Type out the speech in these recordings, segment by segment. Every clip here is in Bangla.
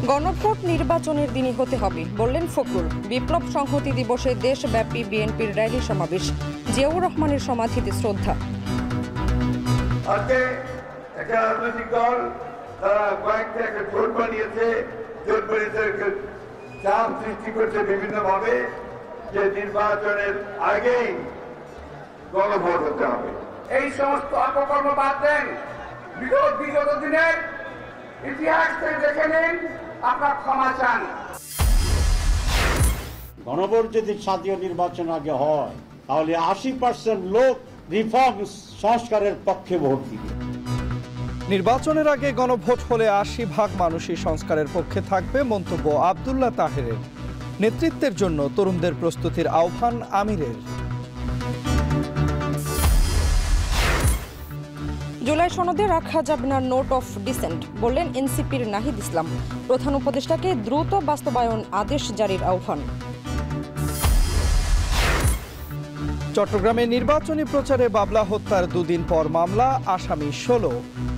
গণভোট নির্বাচনের দিনই হতে হবে বললেন ফখরুল। বিপ্লব সংহতি দিবসে দেশব্যাপী বিএনপির র্যালি সমাবেশ, জিয়াউর রহমানের সমাধিতে শ্রদ্ধা। চাপ সৃষ্টি করছে বিভিন্নভাবে যে নির্বাচনের আগেই গণভোট হতে হবে। এই সমস্ত অপকর্ম বাদ দেন, বিগত দিনের ইতিহাস দেখে নিন, আপনার ক্ষমা চান। গণভোট যদি জাতীয় নির্বাচন আগে হয় তাহলে 80% লোক রিফর্ম সংস্কারের পক্ষে ভোট দিবে। নির্বাচনের আগে গণভোট হলে 80% মানুষই সংস্কারের পক্ষে থাকবে, মন্তব্য আব্দুল্লাহ তাহেরের। নেতৃত্বের জন্য তরুণদের প্রস্তুতির আহ্বান আমিরের। জুলাই সনদে রাখা যাবে না নোট অফ ডিসেন্ট বললেন এনসিপির নাহিদ ইসলাম। প্রধান উপদেষ্টাকে দ্রুত বাস্তবায়ন আদেশ জারির আহ্বান। চট্টগ্রামে নির্বাচনী প্রচারে বাবলা হত্যার দুদিন পর মামলা, আসামি 16।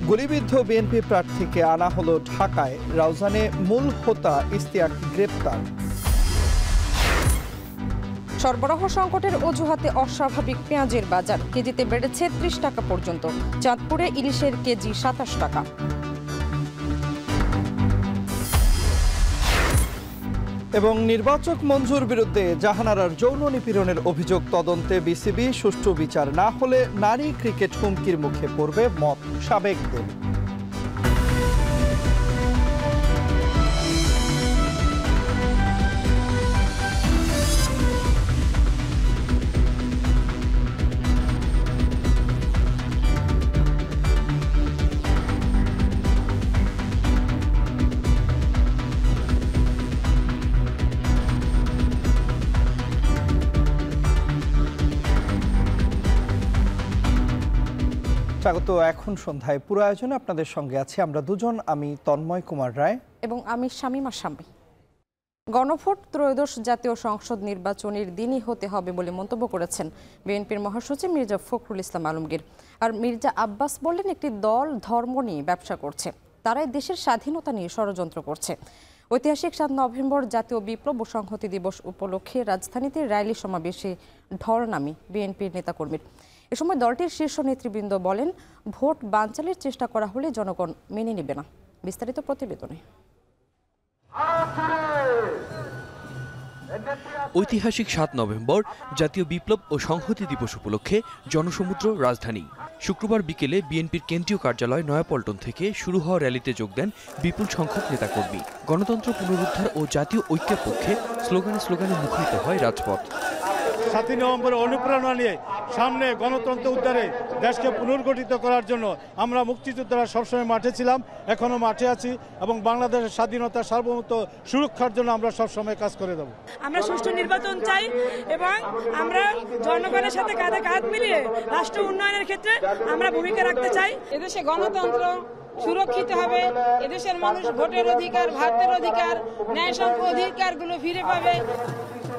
গুলিবিদ্ধ বিএনপি প্রার্থীকে আনা হলো ঢাকায়। রাউজানে মূল হোতা ইশতিয়াকী গ্রেপ্তার। সরবরাহ সংকটের অজুহাতে অস্বাভাবিক পেঁয়াজের বাজার, কেজিতে বেড়েছে 30 টাকা পর্যন্ত। চাঁদপুরে ইলিশের কেজি 27 টাকা। এবং নির্বাচক মঞ্জুর বিরুদ্ধে জাহানারার যৌন নিপীড়নের অভিযোগ তদন্তে বিসিবি, সুষ্ঠু বিচার না হলে নারী ক্রিকেট হুমকির মুখে পড়বে, মত সাবেকদের। স্বাগত। এখন সন্ধ্যায় পুরো আয়োজনে আপনাদের সঙ্গে আছি আমরা দুজন, আমি তন্ময় কুমার রায় এবং আমি শামীমা শাম্মী। গণভোট ত্রয়োদশ জাতীয় সংসদ নির্বাচনের দিনই হতে হবে বলে মন্তব্য করেছেন বিএনপির মহাসচিব মির্জা ফখরুল ইসলাম আলমগীর। আর মির্জা আব্বাস বললেন, একটি দল ধর্ম নিয়ে ব্যবসা করছে, তারাই দেশের স্বাধীনতা নিয়ে ষড়যন্ত্র করছে। ঐতিহাসিক 7 নভেম্বর জাতীয় বিপ্লব ও সংহতি দিবস উপলক্ষে রাজধানীতে র্যালি সমাবেশে ঢল নামে বিএনপির নেতাকর্মীর। এ সময় দলটির শীর্ষ নেতৃবৃন্দ বলেন, ভোট বানচালের চেষ্টা করা হলে জনগণ মেনে নেবে না। বিস্তারিত প্রতিবেদনে। ঐতিহাসিক 7 নভেম্বর জাতীয় বিপ্লব ও সংহতি দিবস উপলক্ষে জনসমুদ্র রাজধানী। শুক্রবার বিকেলে বিএনপির কেন্দ্রীয় কার্যালয় নয়াপল্টন থেকে শুরু হওয়া র্যালিতে যোগ দেন বিপুল সংখ্যক নেতাকর্মী। গণতন্ত্র পুনরুদ্ধার ও জাতীয় ঐক্যের পক্ষে স্লোগানে মুখরিত হয় রাজপথ। 7 নভেম্বর অনুপ্রেরণা নিয়ে সামনে গণতন্ত্র উদ্ধারে, দেশকে পুনর্গঠিত করার জন্য আমরা মুক্তিযোদ্ধারা সবসময় মাঠে ছিলাম, এখনো মাঠে আছি এবং বাংলাদেশের স্বাধীনতা সার্বভৌমত্ব সুরক্ষার জন্য আমরা সবসময় কাজ করে দেব। আমরা সুষ্ঠু নির্বাচন চাই এবং আমরা জনগণের সাথে কাঁধে কাঁধ মিলিয়ে রাষ্ট্র উন্নয়নের ক্ষেত্রে আমরা ভূমিকা রাখতে চাই। এদেশে গণতন্ত্র সুরক্ষিত হবে, এদেশের মানুষ ভোটের অধিকার, ভাতের অধিকার, ন্যায়সঙ্গ অধিকারগুলো ফিরে পাবে।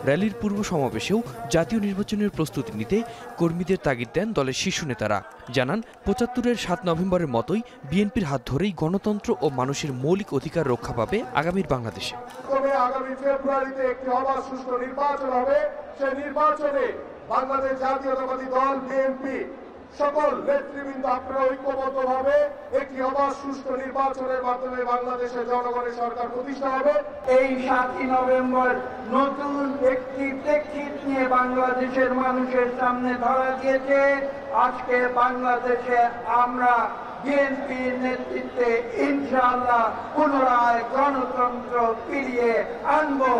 র্যালির পূর্ব সমাবেশেও জাতীয় নির্বাচনের প্রস্তুতি নিতে কর্মীদের তাগিদ দেন দলের শীর্ষ নেতারা। জানান, 75-এর 7 নভেম্বরের মতোই বিএনপির হাত ধরেই গণতন্ত্র ও মানুষের মৌলিক অধিকার রক্ষা পাবে আগামীর বাংলাদেশে। তবে আগামী ফেব্রুয়ারিতে একটি অবাধ সুষ্ঠু নির্বাচন হবে। সেই নির্বাচনে বাংলাদেশ জাতীয়তাবাদী দল বিএনপি সকল নেতৃবৃন্দ আপনারা ঐক্যবদ্ধভাবে একটি অবাধ সুষ্ঠু নির্বাচনের মাধ্যমে বাংলাদেশের জনগণের সরকার প্রতিষ্ঠা হবে। এই 7 নভেম্বর নতুন একটি প্রেক্ষিত নিয়ে বাংলাদেশের মানুষের সামনে ধরা দিয়েছে। আজকে বাংলাদেশে আমরা বিএনপির নেতৃত্বে ইনশাআল্লাহ পুনরায় গণতন্ত্র ফিরিয়ে আনবো।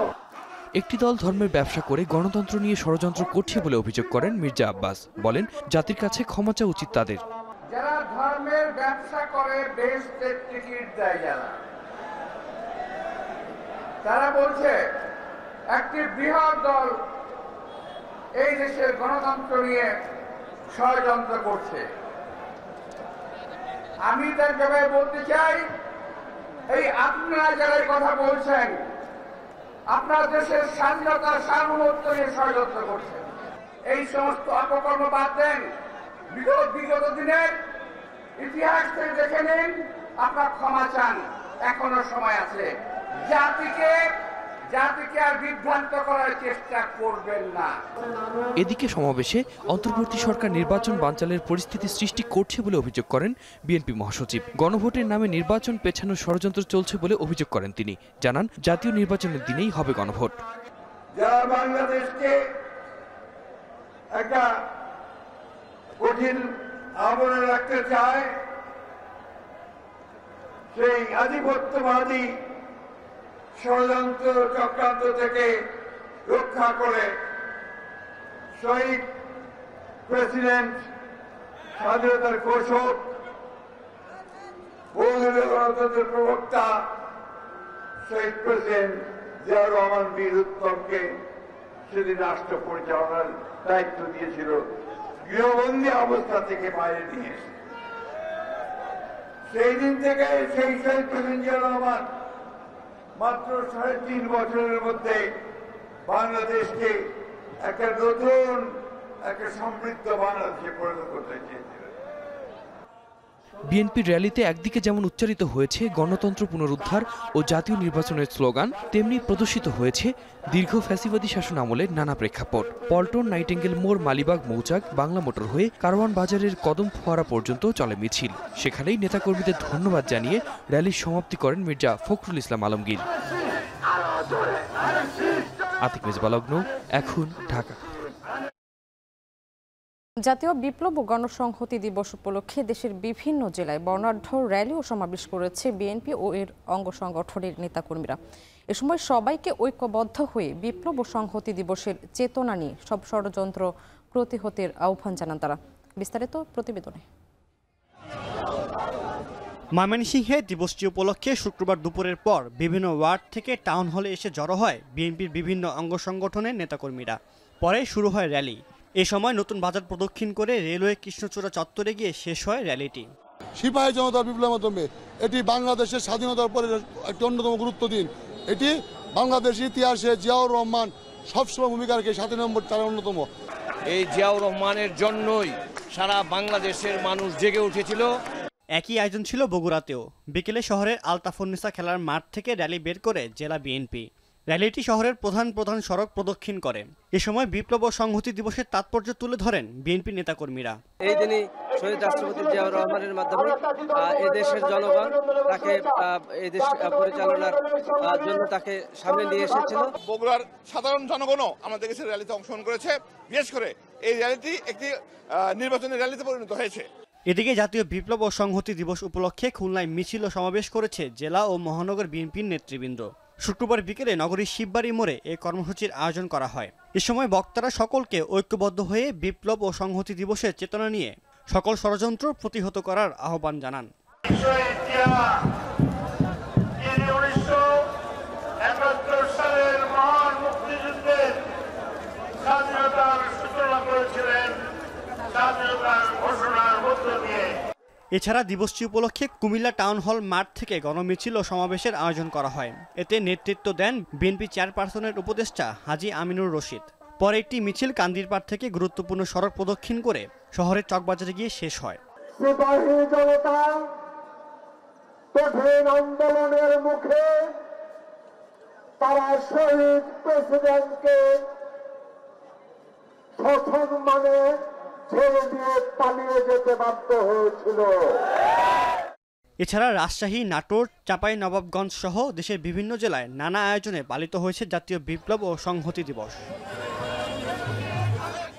একটি দল ধর্মের ব্যবসা করে গণতন্ত্র নিয়ে ষড়যন্ত্র করছে বলে অভিযোগ করেন মির্জা আব্বাস। বলেন, জাতির কাছে ক্ষমা চাওয়া উচিত তাদের। যারা ধর্মের ব্যবসা করে, বেহেশতের টিকিট দেয় যারা, তারা বলছে একটি বৃহৎ দল এই দেশের গণতন্ত্র নিয়ে ষড়যন্ত্র করছে। আমি তার জবাবে বলতে চাই, এই আপনারা যারা কথা বলছেন, আপনার দেশের স্বাধীনতা সার্বভৌমত্ব নিয়ে ষড়যন্ত্র করছেন। এই সমস্ত অপকর্ম বাদ দেন। বিগত দিনের ইতিহাস থেকে দেখে নিন, আপনার ক্ষমা চান, এখনো সময় আছে। জাতিকে আর বিভ্রান্ত করার চেষ্টা করবেন না। এদিকে সমাবেশে অন্তর্বর্তী সরকার নির্বাচন বানচালের পরিস্থিতি সৃষ্টি করছে বলে অভিযোগ করেন বিএনপি মহাসচিব। গণভোটের নামে নির্বাচন পেছানোর ষড়যন্ত্র চলছে বলে অভিযোগ করেন তিনি। জানান, জাতীয় নির্বাচনের দিনেই হবে গণভোট। যারা বাংলাদেশকে একটা কঠিন আবরণে রাখতে চায়, সেই আধিপত্যবাদী ষড়যন্ত্র চক্রান্ত থেকে রক্ষা করে শহীদ প্রেসিডেন্ট, স্বাধীনতার ঘোষক, বহুদলীয় গণতন্ত্রের প্রবক্তা শহীদ প্রেসিডেন্ট জিয়াউর রহমান বীর উত্তমকে সেদিন রাষ্ট্র পরিচালনার দায়িত্ব দিয়েছিল, গৃহবন্দী অবস্থা থেকে বাইরে নিয়ে এসে। সেই দিন থেকে সেই শহীদ প্রেসিডেন্ট জিয়াউর রহমান মাত্র 3.5 বছরের মধ্যে বাংলাদেশকে একটা নতুন, একটা সমৃদ্ধ বাংলাদেশে পরিণত করতে চেয়েছিলেন। বিএনপির র্যালিতে একদিকে যেমন উচ্চারিত হয়েছে গণতন্ত্র পুনরুদ্ধার ও জাতীয় নির্বাচনের স্লোগান, তেমনি প্রদর্শিত হয়েছে দীর্ঘ ফ্যাসিবাদী শাসন আমলের নানা প্রেক্ষাপট। পল্টন, নাইটেঙ্গেল মোড়, মালিবাগ, মৌচাক, বাংলা মোটর হয়ে কারওয়ান বাজারের কদম ফোয়ারা পর্যন্ত চলে মিছিল। সেখানেই নেতাকর্মীদের ধন্যবাদ জানিয়ে র্যালির সমাপ্তি করেন মির্জা ফখরুল ইসলাম আলমগীর। আতিক মেজবালগ্ন, এখন, ঢাকা। জাতীয় বিপ্লব ও গণসংহতি দিবস উপলক্ষে দেশের বিভিন্ন জেলায় বর্ণাঢ্য র্যালি ও সমাবেশ করেছে বিএনপি ও এর অঙ্গ সংগঠনের নেতাকর্মীরা। এ সময় সবাইকে ঐক্যবদ্ধ হয়ে বিপ্লব ও সংহতি দিবসের চেতনা নিয়ে সব ষড়যন্ত্র প্রতিহতের আহ্বান জানান তারা। বিস্তারিত প্রতিবেদনে। ময়মনসিংহে দিবসটি উপলক্ষে শুক্রবার দুপুরের পর বিভিন্ন ওয়ার্ড থেকে টাউন হলে এসে জড়ো হয় বিএনপির বিভিন্ন অঙ্গ সংগঠনের নেতাকর্মীরা। পরে শুরু হয় র্যালি। এ সময় নতুন বাজার প্রদক্ষিণ করে রেলওয়ে কৃষ্ণচূড়া চত্বরে গিয়ে শেষ হয় র্যালিটি। সিপাহী জনতার বিপ্লবের মাধ্যমে এটি বাংলাদেশের স্বাধীনতার পরে একটি অন্যতম গুরুত্ব দিন। এটি বাংলাদেশের ইতিহাসে জিয়াউর রহমান সবসময় ভূমিকা রেখে 7 নম্বর তার অন্যতম। এই জিয়াউর রহমানের জন্যই সারা বাংলাদেশের মানুষ জেগে উঠেছিল। একই আয়োজন ছিল বগুড়াতেও। বিকেলে শহরের আলতাফুন্নিসা খেলার মাঠ থেকে র্যালি বের করে জেলা বিএনপি। র্যালিটি শহরের প্রধান সড়ক প্রদক্ষিণ করে। এ সময় বিপ্লব ও সংহতি দিবসের তাৎপর্য তুলে ধরেন বিএনপি নেতাকর্মীরা। এই দিনই শহীদ রাষ্ট্রপতি জিয়াউর রহমানের মাধ্যমে এই দেশের জনগণ তাকে এই দেশ পরিচালনার জন্য তাকে সামনে নিয়ে এসেছিল। বগুড়ার সাধারণ জনগণও আমাদের দেশের র্যালিতে অংশগ্রহণ করেছে। বিশেষ করে এই র্যালিটি একটি নির্বাচনী র্যালিতে পরিণত হয়েছে। এদিকে জাতীয় বিপ্লব ও সংহতি দিবস উপলক্ষে খুলনায় মিছিল ও সমাবেশ করেছে জেলা ও মহানগর বিএনপির নেতৃবৃন্দ। শুক্রবার বিকেলে নগরীর শিববাড়ি মোড়ে এই কর্মসূচির আয়োজন করা হয়। এ সময় বক্তারা সকলকে ঐক্যবদ্ধ হয়ে বিপ্লব ও সংহতি দিবসের চেতনা নিয়ে সকল ষড়যন্ত্র প্রতিহত করার আহ্বান জানান। এছাড়া দিবসটি উপলক্ষে কুমিল্লা টাউন হল মাঠ থেকে গণমিছিল ও সমাবেশের আয়োজন করা হয়। এতে নেতৃত্ব দেন বিএনপি চেয়ারপারসনের উপদেষ্টা হাজী আমিনুর রশিদ। পরে একটি মিছিল কান্দিরপাড় থেকে গুরুত্বপূর্ণ সড়ক প্রদক্ষিণ করে শহরের চকবাজারে গিয়ে শেষ হয়। আন্দোলনের মুখে তারা শহীদ প্রেসিডেন্টকে সসম্মানে ছেড়ে দিয়ে পালিয়ে যেতে বাধ্য হয়েছিল। এছাড়া রাজশাহী, নাটোর, চাঁপাইনবাবগঞ্জ সহ দেশের বিভিন্ন জেলায় নানা আয়োজনে পালিত হয়েছে জাতীয় বিপ্লব ও সংহতি দিবস।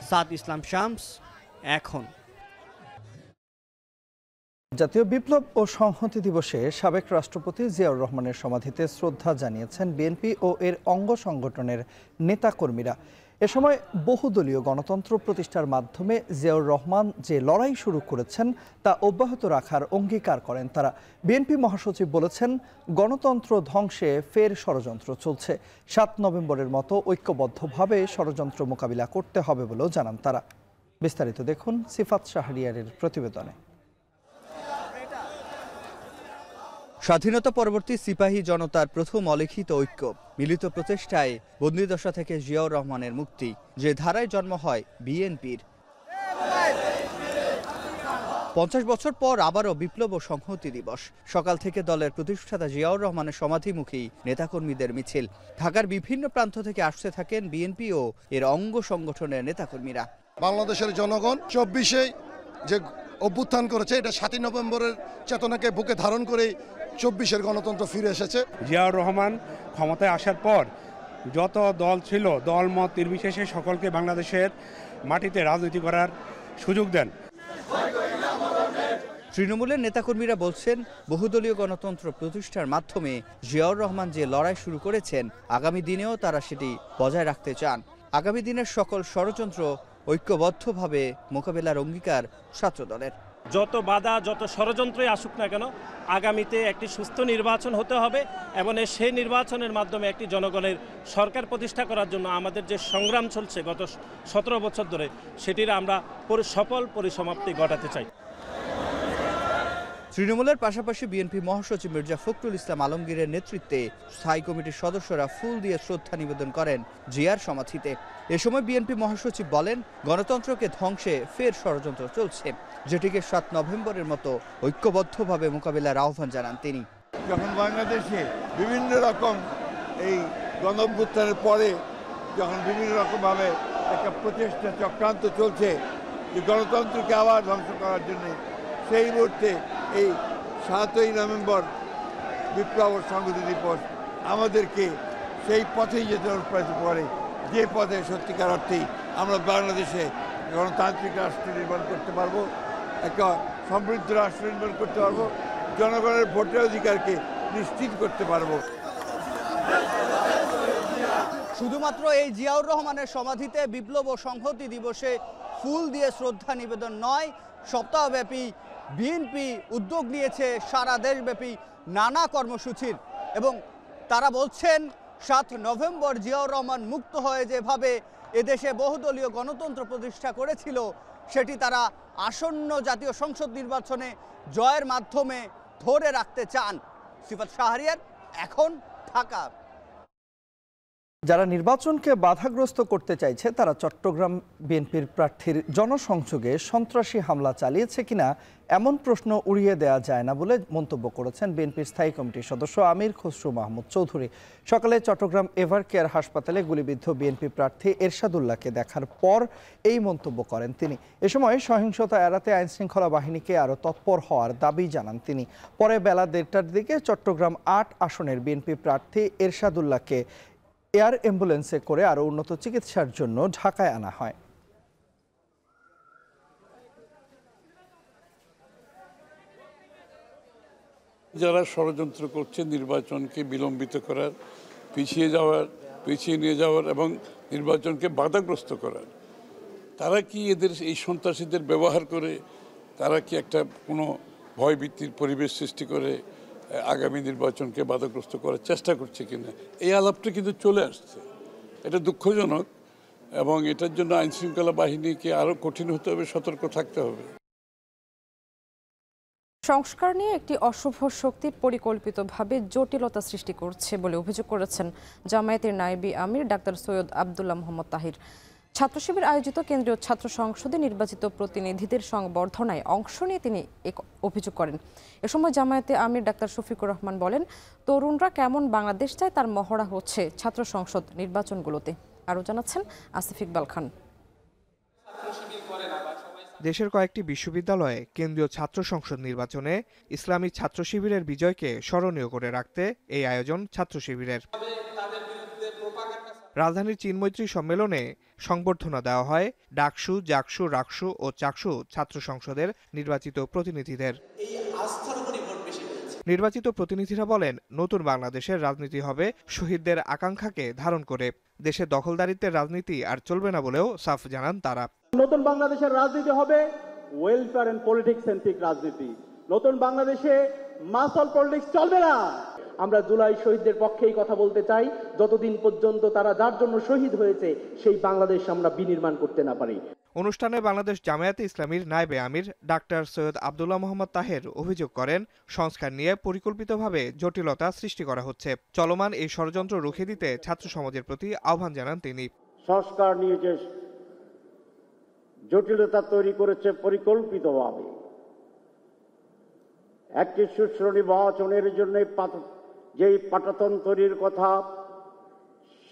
সাদ ইসলাম শামস, এখন। জাতীয় বিপ্লব ও সংহতি দিবসে সাবেক রাষ্ট্রপতি জিয়াউর রহমানের সমাধিতে শ্রদ্ধা জানিয়েছেন বিএনপি ও এর অঙ্গ সংগঠনের নেতাকর্মীরা। এ সময় বহুদলীয় গণতন্ত্র প্রতিষ্ঠার মাধ্যমে জিয়াউর রহমান যে লড়াই শুরু করেছেন তা অব্যাহত রাখার অঙ্গীকার করেন তারা। বিএনপি মহাসচিব বলেছেন, গণতন্ত্র ধ্বংসে ফের ষড়যন্ত্র চলছে। 7 নভেম্বরের মতো ঐক্যবদ্ধভাবে ষড়যন্ত্র মোকাবিলা করতে হবে বলেও জানান তারা। বিস্তারিত দেখুন সিফাত শাহরিয়ারের প্রতিবেদনে। স্বাধীনতা পরবর্তী সিপাহী জনতার প্রথম অলিখিত ঐক্য, মিলিত প্রচেষ্টায় বন্দিদশা থেকে জিয়াউর রহমানের মুক্তি, যে ধারায় জন্ম হয় বিএনপির। 50 বছর পর আবারও বিপ্লব ও সংহতি দিবস। সকাল থেকে দলের প্রতিষ্ঠাতা জিয়াউর রহমানের সমাধিমুখী নেতাকর্মীদের মিছিল। ঢাকার বিভিন্ন প্রান্ত থেকে আসতে থাকেন বিএনপি ও এর অঙ্গ সংগঠনের নেতাকর্মীরা। বাংলাদেশের জনগণ 24-এ যে অভ্যুত্থান করেছে, এটা 7 নভেম্বরের চেতনাকে বুকে ধারণ করে 24-এর গণতন্ত্র ফিরে এসেছে। জিয়াউর রহমান ক্ষমতায় আসার পর যত দল ছিল, দল মত নির্বিশেষে সকলকে বাংলাদেশের মাটিতে রাজনীতি করার সুযোগ দেন। তৃণমূলের নেতাকর্মীরা বলছেন, বহুদলীয় গণতন্ত্র প্রতিষ্ঠার মাধ্যমে জিয়াউর রহমান যে লড়াই শুরু করেছেন, আগামী দিনেও তারা সেটি বজায় রাখতে চান। আগামী দিনের সকল ষড়যন্ত্র ঐক্যবদ্ধভাবে মোকাবেলার অঙ্গীকার ছাত্রদলের। যত বাধা, যত ষড়যন্ত্রই আসুক না কেন, আগামীতে একটি সুস্থ নির্বাচন হতে হবে এবং সেই নির্বাচনের মাধ্যমে একটি জনগণের সরকার প্রতিষ্ঠা করার জন্য আমাদের যে সংগ্রাম চলছে গত 17 বছর ধরে, সেটির আমরা সফল পরিসমাপ্তি ঘটাতে চাই। তৃণমূলের পাশাপাশি বিএনপি মহাসচিব মির্জা ফখরুল ইসলাম আলমগীরের নেতৃত্বে স্থায়ী কমিটির সদস্যরা ফুল দিয়ে শ্রদ্ধা নিবেদন করেন জিয়ার সমাধিতে। এ সময় বিএনপি মহাসচিব বলেন, গণতন্ত্রকে ধ্বংসে ফের ষড়যন্ত্র চলছে, যেটিকে 7 নভেম্বরের মতো ঐক্যবদ্ধভাবে মোকাবিলার আহ্বান জানান তিনি। যখন বাংলাদেশে বিভিন্ন রকম এই গণঅভ্যুত্থানের পরে যখন বিভিন্ন রকমভাবে একটা প্রচেষ্টা চক্রান্ত চলছে যে গণতন্ত্রকে আবার ধ্বংস করার জন্য, সেই মুহূর্তে এই 7ই নভেম্বর বিপ্লব ও সংহতি দিবস আমাদেরকে সেই পথেই যেতে পারে, যে পথে সত্যিকার অর্থেই আমরা বাংলাদেশে গণতান্ত্রিক রাষ্ট্র নির্মাণ করতে পারবো, একটা সমৃদ্ধ রাষ্ট্র নির্মাণ করতে পারবো, জনগণের ভোটের অধিকারকে নিশ্চিত করতে পারবো। শুধুমাত্র এই জিয়াউর রহমানের সমাধিতে বিপ্লব ও সংহতি দিবসে ফুল দিয়ে শ্রদ্ধা নিবেদন নয়, সপ্তাহব্যাপী বিএনপি উদ্যোগ নিয়েছে সারা দেশব্যাপী নানা কর্মসূচির, এবং তারা বলছেন 7 নভেম্বর জিয়াউর রহমান মুক্ত হয়ে যেভাবে এদেশে বহুদলীয় গণতন্ত্র প্রতিষ্ঠা করেছিল, সেটি তারা আসন্ন জাতীয় সংসদ নির্বাচনে জয়ের মাধ্যমে ধরে রাখতে চান। সিফাত শাহরিয়ার, এখন ঢাকা। যারা নির্বাচনকে বাধাগ্রস্ত করতে চাইছে, তারা চট্টগ্রাম বিএনপির প্রার্থীর জনসংযোগে সন্ত্রাসী হামলা চালিয়েছে কিনা এমন প্রশ্ন উড়িয়ে দেওয়া যায় না বলে মন্তব্য করেছেন বিএনপির স্থায়ী কমিটির সদস্য আমির খসরু মাহমুদ চৌধুরী। সকালে চট্টগ্রাম এভার কেয়ার হাসপাতালে গুলিবিদ্ধ বিএনপি প্রার্থী এরশাদুল্লাহকে দেখার পর এই মন্তব্য করেন তিনি। এ সময় সহিংসতা এড়াতে আইনশৃঙ্খলা বাহিনীকে আরও তৎপর হওয়ার দাবি জানান তিনি। পরে বেলা 1:30টার দিকে চট্টগ্রাম 8 আসনের বিএনপি প্রার্থী এরশাদুল্লাহকে এয়ার অ্যাম্বুলেন্সে করে আরও উন্নত চিকিৎসার জন্য ঢাকায় আনা হয়। যারা ষড়যন্ত্র করছে নির্বাচনকে বিলম্বিত করার, পিছিয়ে নিয়ে যাওয়ার এবং নির্বাচনকে বাধাগ্রস্ত করার, তারা কি এদের এই সন্ত্রাসীদের ব্যবহার করে তারা কি একটা কোনো ভয়ভীতির পরিবেশ সৃষ্টি করে আগামী নির্বাচনকে বাধাগ্রস্ত করার চেষ্টা করছে কিনা, এই আলাপটা কিন্তু চলে আসছে। এটা দুঃখজনক এবং এটার জন্য আইনশৃঙ্খলা বাহিনীকে আরও কঠিন হতে হবে, সতর্ক থাকতে হবে। সংস্কার নিয়ে একটি অশুভ শক্তি পরিকল্পিতভাবে জটিলতা সৃষ্টি করছে বলে অভিযোগ করেছেন জামায়াতের নায়েবি আমির ডাক্তার সৈয়দ আব্দুল্লাহ মোহাম্মদ তাহির। ছাত্র শিবির আয়োজিত কেন্দ্রীয় ছাত্র সংসদে নির্বাচিত প্রতিনিধিদের সংবর্ধনায় অংশ নিয়ে তিনি এক অভিযোগ করেন। এ সময় জামায়াতে আমির ডাক্তার শফিকুর রহমান বলেন, তরুণরা কেমন বাংলাদেশ চায় তার মহড়া হচ্ছে ছাত্র সংসদ নির্বাচনগুলোতে। আরও জানাচ্ছেন আসিফ ইকবাল খান। দেশের কয়েকটি বিশ্ববিদ্যালয়ে কেন্দ্রীয় ছাত্র সংসদ নির্বাচনে ইসলামী ছাত্র শিবিরের বিজয়কে স্মরণীয় করে রাখতে এই আয়োজন ছাত্র শিবিরের। রাজধানীর চিন্মৈত্রী সম্মেলনে সংবর্ধনা দেওয়া হয় ডাকসু, জাকসু, রাকসু ও চাকসু ছাত্র সংসদের নির্বাচিত প্রতিনিধিদের। নির্বাচিত প্রতিনিধিরা বলেন, নতুন বাংলাদেশের রাজনীতি হবে শহীদদের আকাঙ্ক্ষাকে ধারণ করে। দেশে দখলদারিত্বের রাজনীতি আর চলবে না বলেও সাফ জানান তারা। নতুন বাংলাদেশের রাজনীতি হবে ওয়েলফেয়ার এন্ড পলিটিক্স সেন্ট্রিক রাজনীতি। নতুন বাংলাদেশে মাসল পলিটিক্স চলবে না। আমরা জুলাই শহীদদের পক্ষেই কথা বলতে চাই, যতদিন পর্যন্ত তারা যার জন্য শহীদ হয়েছে সেই বাংলাদেশ আমরা বিনির্মাণ করতে না পারি। অনুষ্ঠানে বাংলাদেশ জামায়াতে ইসলামীর নায়েবে আমির ডাক্তার সৈয়দ আব্দুল্লাহ মোহাম্মদ তাহের অভিযোগ করেন, সংস্কার নিয়ে পরিকল্পিতভাবে জটিলতা সৃষ্টি করা হচ্ছে। চলমান এই ষড়যন্ত্র রুখে দিতে ছাত্র সমাজের প্রতি আহ্বান জানান তিনি। সংস্কার নিয়ে যে জটিলতা তৈরি করেছে পরিকল্পিতভাবে, একটি সুষ্ঠু নির্বাচনের জন্য যেই পাটাতন তৈরির কথা,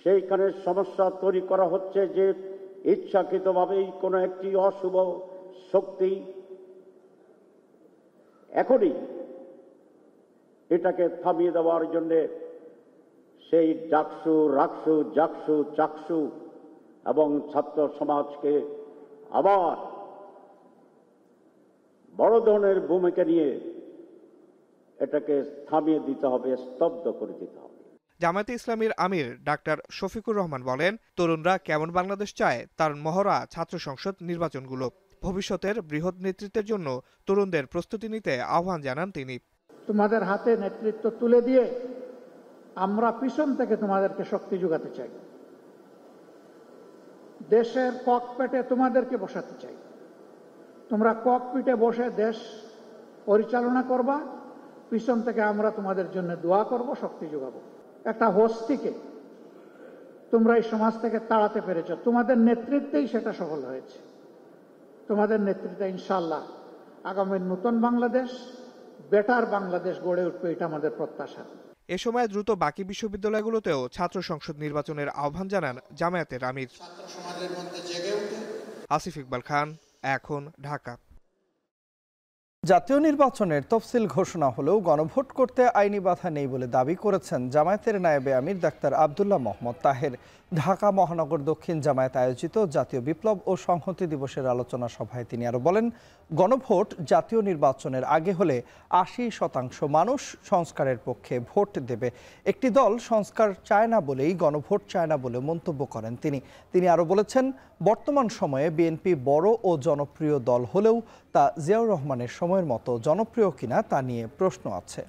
সেইখানে সমস্যা তৈরি করা হচ্ছে যে ইচ্ছাকৃতভাবেই কোনো একটি অশুভ শক্তি এখনই এটাকে থামিয়ে দেওয়ার জন্য সেই ডাকসু, রাকসু, জাকসু, চাকসু এবং ছাত্র সমাজকে আবার বড় ধরনের ভূমিকা নিয়ে এটাকে থামিয়ে দিতে হবে, স্তব্ধ করে দিতে হবে। জামায়াতে ইসলামীর আমির ডাক্তার শফিকুর রহমান বলেন, তরুণরা কেমন বাংলাদেশ চায় তার মহড়া ছাত্র সংসদ নির্বাচনগুলো। ভবিষ্যতের বৃহৎ নেতৃত্বের জন্য তরুণদের প্রস্তুতি নিতে আহ্বান জানান তিনি। তোমাদের হাতে নেতৃত্ব তুলে দিয়ে আমরা পিছন থেকে তোমাদেরকে শক্তি যোগাতে চাই, দেশের ককপিটে তোমাদেরকে বসাতে চাই। তোমরা ককপিটে বসে দেশ পরিচালনা করবা, পিছন থেকে আমরা তোমাদের জন্য দোয়া করব, শক্তি যোগাবো। একটা হস্তিকে তোমরা এই সমাজ থেকে তাড়াতে পেরেছ, তোমাদের নেতৃত্বেই সেটা সফল হয়েছে। তোমাদের নেতৃত্বে ইনশাআল্লাহ আগামী নতুন বাংলাদেশ, বেটার বাংলাদেশ গড়ে উঠবে, এটা আমাদের প্রত্যাশা। এ সময় দ্রুত বাকি বিশ্ববিদ্যালয়গুলোতেও ছাত্র সংসদ নির্বাচনের আহ্বান জানান জামায়াতের আমির। আসিফ ইকবাল খান, এখন, ঢাকা। জাতীয় নির্বাচনের তফসিল ঘোষণা হলেও গণভোট করতে আইনি বাধা নেই বলে দাবি করেছেন জামায়াতের নায়েবে আমির ডাক্তার আব্দুল্লাহ মোহাম্মদ তাহের। ঢাকা মহানগর দক্ষিণ জামায়াত আয়োজিত জাতীয় বিপ্লব ও সংহতি দিবসের আলোচনা সভায় তিনি আরও বলেন, গণভোট জাতীয় নির্বাচনের আগে হলে ৮০% মানুষ সংস্কারের পক্ষে ভোট দেবে। একটি দল সংস্কার চায় না বলেই গণভোট চায় না বলে মন্তব্য করেন তিনি আরও বলেছেন, বর্তমান সময়ে বিএনপি বড় ও জনপ্রিয় দল হলেও তা জিয়াউর রহমানের সময়ের মতো জনপ্রিয় কিনা তা নিয়ে প্রশ্ন আছে।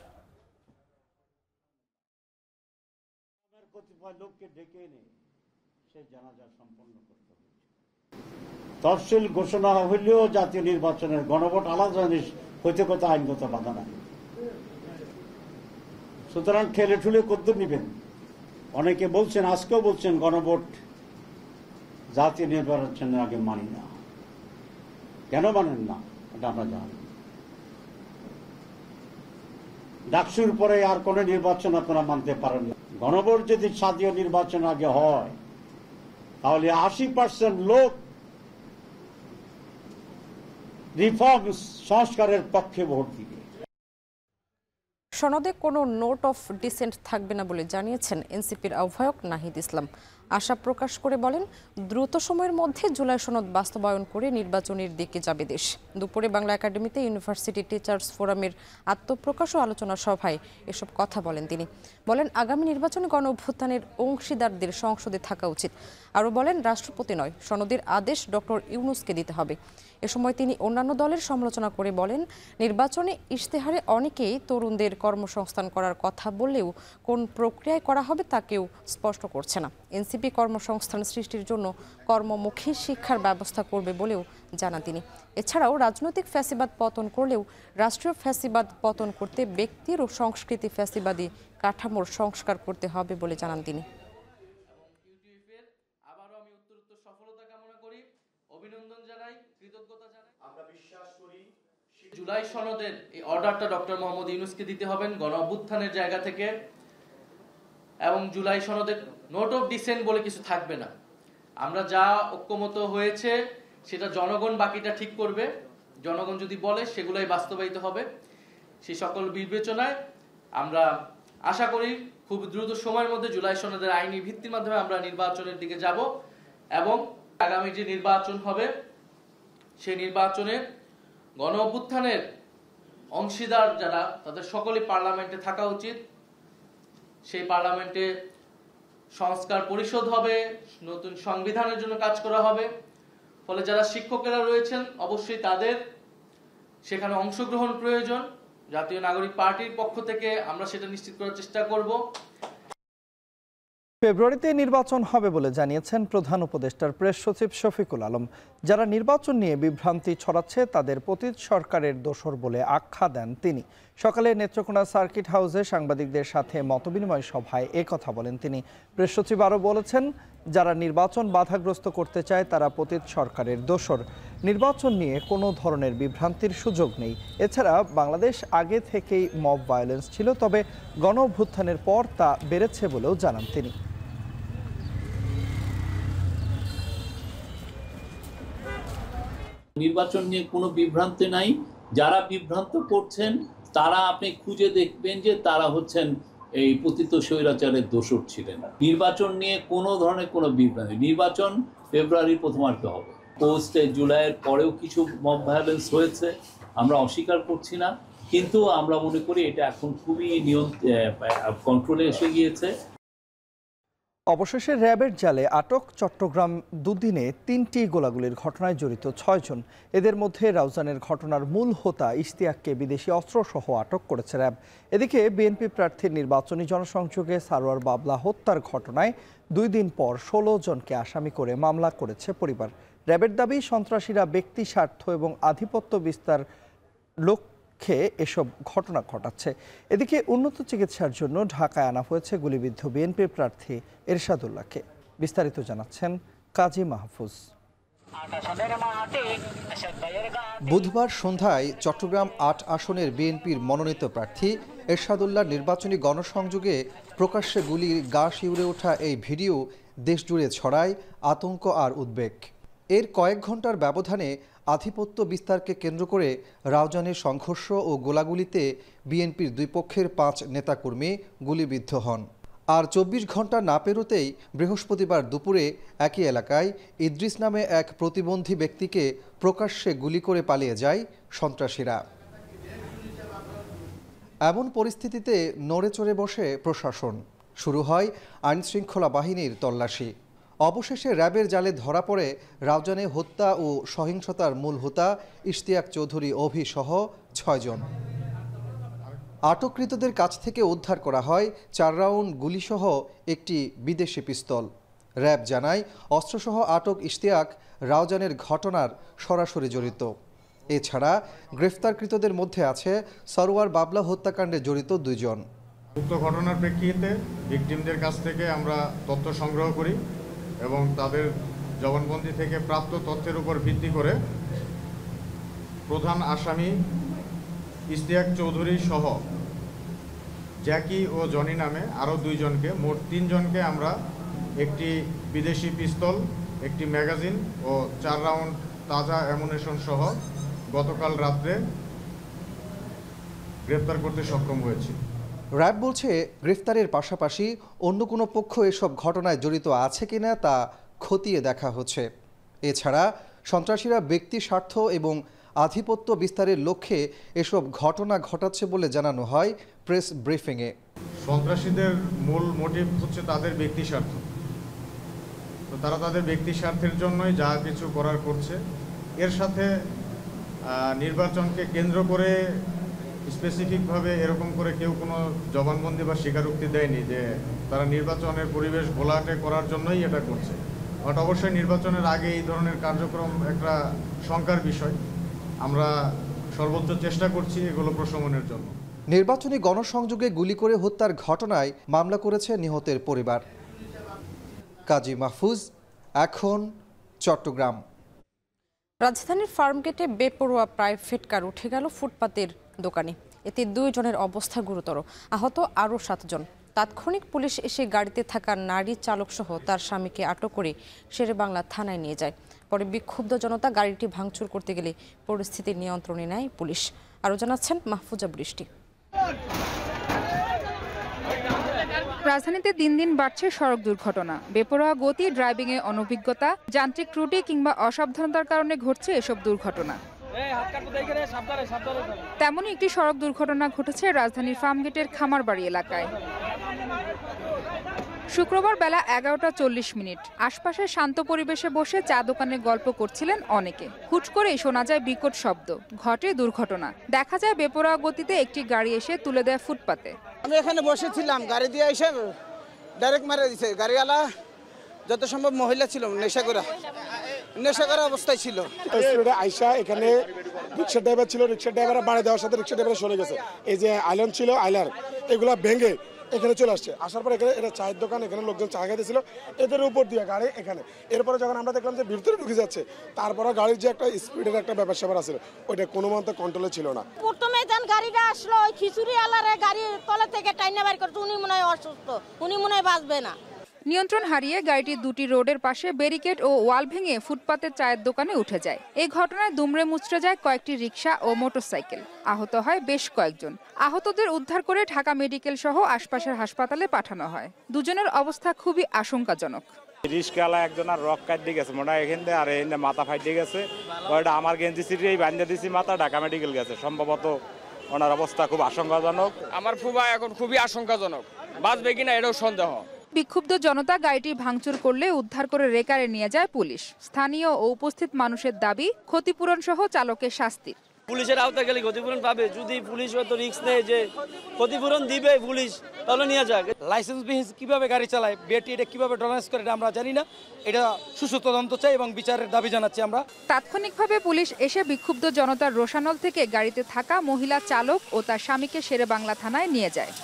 তফসিল ঘোষণা হইলেও জাতীয় নির্বাচনের গণভোট আলাদা জিনিস হইতে কথা আইনগত বাধা নাই। সুতরাং ঠেলে ঠুলে কদ্দুর নিবেন। অনেকে বলছেন, আজকেও বলছেন গণভোট জাতীয় নির্বাচনের আগে মানি না। কেন মানেন না এটা আমরা জানি। ডাকসুর পরে আর কোন নির্বাচন আপনারা মানতে পারেন না। গণভোট যদি জাতীয় নির্বাচন আগে হয় তাহলে ৮০% লোক রিফর্ম সংস্কারের পক্ষে ভোট দিবে। সনদে কোনো নোট অফ ডিসেন্ট থাকবে না বলে জানিয়েছেন এনসিপির আহ্বায়ক নাহিদ ইসলাম। আশা প্রকাশ করে বলেন, দ্রুত সময়ের মধ্যে জুলাই সনদ বাস্তবায়ন করে নির্বাচনের দিকে যাবে দেশ। দুপুরে বাংলা একাডেমিতে ইউনিভার্সিটি টিচার্স ফোরামের আত্মপ্রকাশ ও আলোচনা সভায় এসব কথা বলেন তিনি। বলেন, আগামী নির্বাচনে গণ অভ্যুত্থানের অংশীদারদের সংসদে থাকা উচিত। আরও বলেন, রাষ্ট্রপতি নয়, সনদের আদেশ ডক্টর ইউনূসকে দিতে হবে। এ সময় তিনি অন্যান্য দলের সমালোচনা করে বলেন, নির্বাচনে ইশতেহারে অনেকেই তরুণদের কর্মসংস্থান করার কথা বললেও কোন প্রক্রিয়ায় করা হবে তা কেউ স্পষ্ট করছে না। এনসিপি কর্মসংস্থান সৃষ্টির জন্য কর্মমুখী শিক্ষার ব্যবস্থা করবে বলেও জানান তিনি। এছাড়াও রাজনৈতিক ফ্যাসিবাদ পতন করলেও রাষ্ট্রীয় ফ্যাসিবাদ পতন করতে ব্যক্তির ও সংস্কৃতি ফ্যাসিবাদী কাঠামোর সংস্কার করতে হবে বলে জানান তিনি। জুলাই সনদের এই অর্ডারটা ডক্টর মোহাম্মদ ইউনূসকে দিতে হবেন গণ অভ্যুত্থানের জায়গা থেকে, এবং জুলাই সনদের নোট অফ ডিসেন্ট বলে কিছু থাকবে না। আমরা যা ঐক্যমত হয়েছে সেটা জনগণ বাকিটা ঠিক করবে। জনগণ যদি বলে সেগুলাই বাস্তবায়িত হবে। সেই সকল বিবেচনায় আমরা আশা করি খুব দ্রুত সময়ের মধ্যে জুলাই সনদের আইনি ভিত্তির মাধ্যমে আমরা নির্বাচনের দিকে যাব, এবং আগামী যে নির্বাচন হবে সেই নির্বাচনে গণ অভ্যুত্থানের অংশীদার যারা তাদের সকলেই পার্লামেন্টে থাকা উচিত। সেই পার্লামেন্টে সংস্কার পরিষদ হবে, নতুন সংবিধানের জন্য কাজ করা হবে। ফলে যারা শিক্ষকেরা রয়েছেন অবশ্যই তাদের সেখানে অংশগ্রহণ প্রয়োজন। জাতীয় নাগরিক পার্টির পক্ষ থেকে আমরা সেটা নিশ্চিত করার চেষ্টা করব। ফেব্রুয়ারিতে নির্বাচন হবে বলে জানিয়েছেন প্রধান উপদেষ্টার প্রেস সচিব শফিকুল আলম। যারা নির্বাচন নিয়ে বিভ্রান্তি ছড়াচ্ছে তাদের পতিত সরকারের দোসর বলে আখ্যা দেন তিনি। সকালে নেত্রকোনা সার্কিট হাউসে সাংবাদিকদের সাথে মতবিনিময় সভায় কথা বলেন তিনি। প্রেস সচিব আরও বলেছেন, যারা নির্বাচন বাধাগ্রস্ত করতে চায় তারা পতিত সরকারের দোসর। নির্বাচন নিয়ে কোনো ধরনের বিভ্রান্তির সুযোগ নেই। এছাড়া বাংলাদেশ আগে থেকেই মব ভায়োলেন্স ছিল, তবে গণ অভ্যুত্থানের পর তা বেড়েছে বলেও জানান তিনি। নির্বাচন নিয়ে কোনো বিভ্রান্তি নাই। যারা বিভ্রান্ত করছেন তারা আপনি খুঁজে দেখবেন যে তারা হচ্ছেন এই পতিত স্বৈরাচারের দোসর ছিলেন। নির্বাচন নিয়ে কোনো ধরনের কোনো বিভ্রান্তি, নির্বাচন ফেব্রুয়ারির প্রথমার্ধে হবে। পোস্টে জুলাইয়ের পরেও কিছু মব ভায়োলেন্স হয়েছে, আমরা অস্বীকার করছি না, কিন্তু আমরা মনে করি এটা এখন খুবই কন্ট্রোলে এসে গিয়েছে। অবশেষে র্যাবের জালে আটক চট্টগ্রাম দুদিনে 3টি গোলাগুলির ঘটনায় জড়িত 6 জন। এদের মধ্যে রাউজানের ঘটনার মূল হোতা ইশতিয়াককে বিদেশি অস্ত্রসহ আটক করেছে র্যাব। এদিকে বিএনপি প্রার্থীর নির্বাচনী জনসংযোগে সারোয়ার বাবলা হত্যার ঘটনায় 2 দিন পর 16 জনকে আসামি করে মামলা করেছে পরিবার। র্যাবের দাবি, সন্ত্রাসীরা ব্যক্তি স্বার্থ এবং আধিপত্য বিস্তার লক্ষ্যে এসব ঘটনা ঘটাচ্ছে। এদিকে উন্নত চিকিৎসার জন্য ঢাকায় আনা হয়েছে গুলিবিদ্ধ বিএনপির প্রার্থী এরশাদুল্লাহকে। বিস্তারিত জানাচ্ছেন কাজী মাহফুজ। বুধবার সন্ধ্যায় চট্টগ্রাম 8 আসনের বিএনপির মনোনীত প্রার্থী এরশাদুল্লাহর নির্বাচনী গণসংযোগে প্রকাশ্যে গুলির গা শিউরে ওঠা এই ভিডিও দেশজুড়ে ছড়ায় আতঙ্ক আর উদ্বেগ। এর কয়েক ঘন্টার ব্যবধানে আধিপত্য বিস্তারকে কেন্দ্র করে রাউজানের সংঘর্ষ ও গোলাগুলিতে বিএনপির 2 পক্ষের 5 নেতাকর্মী গুলিবিদ্ধ হন। আর 24 ঘন্টা না পেরোতেই বৃহস্পতিবার দুপুরে একই এলাকায় ইদ্রিস নামে এক প্রতিবন্ধী ব্যক্তিকে প্রকাশ্যে গুলি করে পালিয়ে যায় সন্ত্রাসীরা। এমন পরিস্থিতিতে নড়েচড়ে বসে প্রশাসন। শুরু হয় আইনশৃঙ্খলা বাহিনীর তল্লাশি। অবশেষে র্যাবের জালে ধরা পড়ে রাউজানে হত্যা ও সহিংসতার মূল হোতা ইশতিয়াক চৌধুরী অভিসহ 6 জন। আটককৃতদের কাছ থেকে উদ্ধার করা হয় 4 রাউন্ড গুলিসহ একটি বিদেশি পিস্তল। র্যাব জানায়, অস্ত্রসহ আটক ইশতিয়াক রাউজানের ঘটনার সরাসরি জড়িত। এছাড়া গ্রেফতারকৃতদের মধ্যে আছে সারোয়ার বাবলা হত্যাকাণ্ডে জড়িত 2 জন। উক্ত ঘটনার প্রেক্ষিতে ভিকটিমদের কাছ থেকে আমরা তথ্য সংগ্রহ করি এবং তাদের জবানবন্দি থেকে প্রাপ্ত তথ্যের উপর ভিত্তি করে প্রধান আসামি ইশতিয়াক চৌধুরী সহ জ্যাকি ও জনি নামে আরও 2 জনকে, মোট 3 জনকে আমরা একটি বিদেশি পিস্তল, একটি ম্যাগাজিন ও 4 রাউন্ড তাজা অ্যামুনেশন সহ গতকাল রাত্রে গ্রেফতার করতে সক্ষম হয়েছি। র্যাব বলছে, গ্রেফতারের পাশাপাশি অন্য কোনো পক্ষ এসব ঘটনায় জড়িত আছে কিনা তা খতিয়ে দেখা হচ্ছে। এছাড়া সন্ত্রাসীরা ব্যক্তি স্বার্থ এবং আধিপত্য বিস্তারের লক্ষ্যে এসব ঘটনা ঘটাচ্ছে বলে জানানো হয় প্রেস ব্রিফিংয়ে। সন্ত্রাসীদের মূল মোটিভ হচ্ছে তাদের ব্যক্তি স্বার্থ। তো তারা তাদের ব্যক্তি স্বার্থের জন্যই যা কিছু করার করছে। এর সাথে নির্বাচনকে কেন্দ্র করে স্পেসিফিকভাবে এরকম করে কেউ কোনো জবানবন্দি বা স্বীকারোক্তি দেয়নি যে তারা নির্বাচনের পরিবেশ ঘোলাটে করার জন্যই এটা করছে। বাট অবশ্যই নির্বাচনের আগে এই ধরনের কার্যক্রম একটা শঙ্কার বিষয়। আমরা সর্বোচ্চ চেষ্টা করছি এগুলো প্রশমনের জন্য। নির্বাচনী গণসংযোগে গুলি করে হত্যার ঘটনায় মামলা করেছে নিহতের পরিবার। কাজী মাহফুজ, এখন চট্টগ্রাম। রাজধানীর ফার্মগেটে বেপরোয়া প্রাইভেট কার উঠে গেল ফুটপাতের দোকানে। এতে 2 জনের অবস্থা গুরুতর, আহত আরও 7 জন। তাৎক্ষণিক পুলিশ এসে গাড়িতে থাকা নারী চালক সহ তার স্বামীকে আটক করে শেরেবাংলা থানায় নিয়ে যায়। পরে বিক্ষুব্ধ জনতা গাড়িটি ভাঙচুর করতে গেলে পরিস্থিতি নিয়ন্ত্রণে নেয় পুলিশ। আরও জানাচ্ছেন মাহফুজা বৃষ্টি। রাজধানীতে দিন দিন বাড়ছে সড়ক দুর্ঘটনা। বেপরোয়া গতি, ড্রাইভিংয়ে অনভিজ্ঞতা, যান্ত্রিক ত্রুটি কিংবা অসাবধানতার কারণে ঘটছে এসব দুর্ঘটনা। তেমনই একটি সড়ক দুর্ঘটনা ঘটেছে রাজধানীর ফার্মগেটের খামারবাড়ি এলাকায়। শুক্রবার বেলা 11:40। আশপাশের শান্ত পরিবেশে বসে চা দোকানে গল্প করছিলেন অনেকে। হুট করেই শোনা যায় বিকট শব্দ, ঘটে দুর্ঘটনা। দেখা যায় বেপরোয়া গতিতে একটি গাড়ি এসে তুলে দেয় ফুটপাতে। আমি এখানে বসেছিলাম, গাড়ি দিয়ে এসে ডাইরেক্ট মারা দিছে গাড়িওয়ালা, যত সম্ভব মহিলা ছিল, নেশা করা অবস্থায় ছিল। আইসা এখানে রিক্সা ড্রাইভার ছিল, রিক্সা ড্রাইভার বাড়ি দেওয়ার সাথে রিক্সা ড্রাইভার চলে গেছে। এই যে আইল্যান্ড ছিল, আইলার এগুলা ভেঙে এখানে চলে আসছে। আসার পর এখানে এটা চায়ের দোকান, এখানে লোকজন চা খাইতেছিল, এদের উপর দিয়ে গাড়ি এখানে। এরপরে যখন আমরা দেখলাম যে ভিতরে ঢুকে যাচ্ছে, তারপরে গাড়ির যে একটা স্পিডের একটা ব্যাপার স্যাপার আছে, ওইটা কোনো মতে কন্ট্রোলে ছিল না। প্রথমে যখন গাড়িটা আসলো, ওই খিচুড়ি আলারে গাড়ির তলা থেকে টাইনা বাইর করছে, উনি মনে হয় অসুস্থ, উনি মনে হয় বাঁচবে না। নিয়ন্ত্রণ হারিয়ে গাড়িটি দুটি রোডের পাশে ব্যারিকেড ও ওয়াল ভেঙে ফুটপাতের চায়ের দোকানে উঠে যায়। এই ঘটনায় দুমড়ে মুচড়ে যায় কয়েকটি রিকশা ও মোটরসাইকেল। আহত হয় বেশ কয়েকজন। আহতদের উদ্ধার করে ঢাকা মেডিকেল সহ আশপাশের হাসপাতালে পাঠানো হয়। দুজনের অবস্থা খুবই আশঙ্কাজনক। রিক্সাওয়ালা একজন আর রক কাট দিয়ে গেছে, মনে হয় এখান থেকে, আর এখানে মাথা ফাইটে গেছে। ওইটা আমার গেঞ্জি সিটিই বাঁধে দিয়েছি মাথা, ঢাকা মেডিকেল গেছে। সম্ভবত ওনার অবস্থা খুব আশঙ্কাজনক। আমার ফুবা এখন খুবই আশঙ্কাজনক, বাঁচবে কিনা এটাও সন্দেহ। বিক্ষুব্ধ জনতা গাড়িটি ভাঙচুর করলে উদ্ধার করে রেকারে নিয়ে যায় পুলিশ। স্থানীয় ও উপস্থিত মানুষের দাবি ক্ষতিপূরণ সহ চালকের শাস্তি। পুলিশের আওতায় গেলে ক্ষতিপূরণ পাবে। যদি পুলিশ হয়তো রিস্ক নেয় যে ক্ষতিপূরণ দিবে পুলিশ, তাহলে নিয়ে যাক। লাইসেন্স বিহীন কিভাবে গাড়ি চালায়, বিআরটি এটা কিভাবে টলারেন্স করে, এটা আমরা জানি না। এটা সুষ্ঠু তদন্ত চাই এবং বিচারের দাবি জানাচ্ছি আমরা। তাৎক্ষণিকভাবে পুলিশ এসে বিক্ষুব্ধ জনতার রোশানল থেকে গাড়িতে থাকা মহিলা চালক ও তার স্বামীকে শেরেবাংলা থানায় নিয়ে যায়।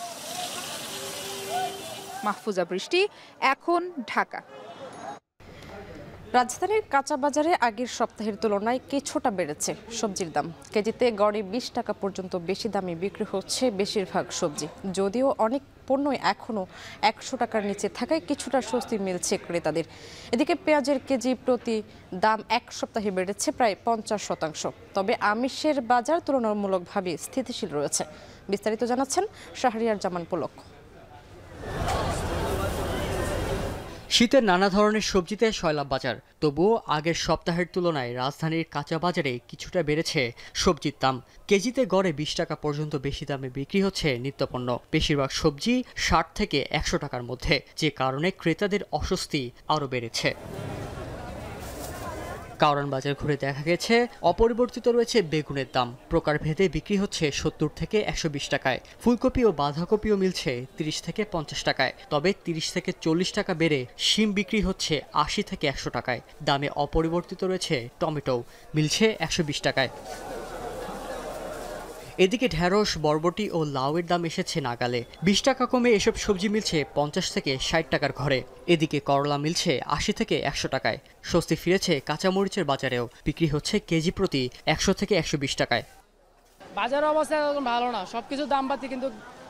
মাহফুজা বৃষ্টি, এখন, ঢাকা। রাজধানীর কাঁচা বাজারে আগের সপ্তাহের তুলনায় কিছুটা বেড়েছে সবজির দাম। কেজিতে গড়ে 20 টাকা পর্যন্ত বেশি দামে বিক্রি হচ্ছে বেশিরভাগ সবজি। যদিও অনেক পণ্যই এখনও 100 টাকার নিচে থাকায় কিছুটা স্বস্তি মিলছে ক্রেতাদের। এদিকে পেঁয়াজের কেজি প্রতি দাম এক সপ্তাহে বেড়েছে প্রায় 50%। তবে আমিষের বাজার তুলনামূলকভাবে স্থিতিশীল রয়েছে। বিস্তারিত জানাচ্ছেন শাহরিয়ার জামান পুলক। শীতের নানা ধরনের সবজিতে সয়লাব বাজার। তবুও আগের সপ্তাহের তুলনায় রাজধানীর কাঁচা বাজারে কিছুটা বেড়েছে সবজির দাম। কেজিতে গড়ে 20 টাকা পর্যন্ত বেশি দামে বিক্রি হচ্ছে নিত্যপণ্য। বেশিরভাগ সবজি 60 থেকে 100 টাকার মধ্যে, যে কারণে ক্রেতাদের অস্বস্তি আরও বেড়েছে। কারণ বাজার ঘুরে দেখা গেছে অপরিবর্তিত রয়েছে বেগুনের দাম। প্রকারভেদে বিক্রি হচ্ছে 70 থেকে 120 টাকায়। ফুলকপি ও বাঁধাকপিও মিলছে 30 থেকে 50 টাকায়। তবে 30 থেকে 40 টাকা বেড়ে শিম বিক্রি হচ্ছে 80 থেকে 100 টাকায়। দামে অপরিবর্তিত রয়েছে টমেটো, মিলছে 120 টাকায়। এদিকে ঢেঁড়স, বরবটি ও লাউয়ের দাম এসেছে নাগালে। 20 টাকা কমে এসব সবজি মিলছে 50 থেকে 60 টাকার ঘরে। এদিকে করলা মিলছে 80 থেকে 100 টাকায়। স্বস্তি ফিরেছে কাঁচামরিচের বাজারেও। বিক্রি হচ্ছে কেজি প্রতি 100 থেকে 120 টাকায়। বাজার অবস্থা এখন ভালো না, সবকিছু দাম বাড়ছে কিন্তু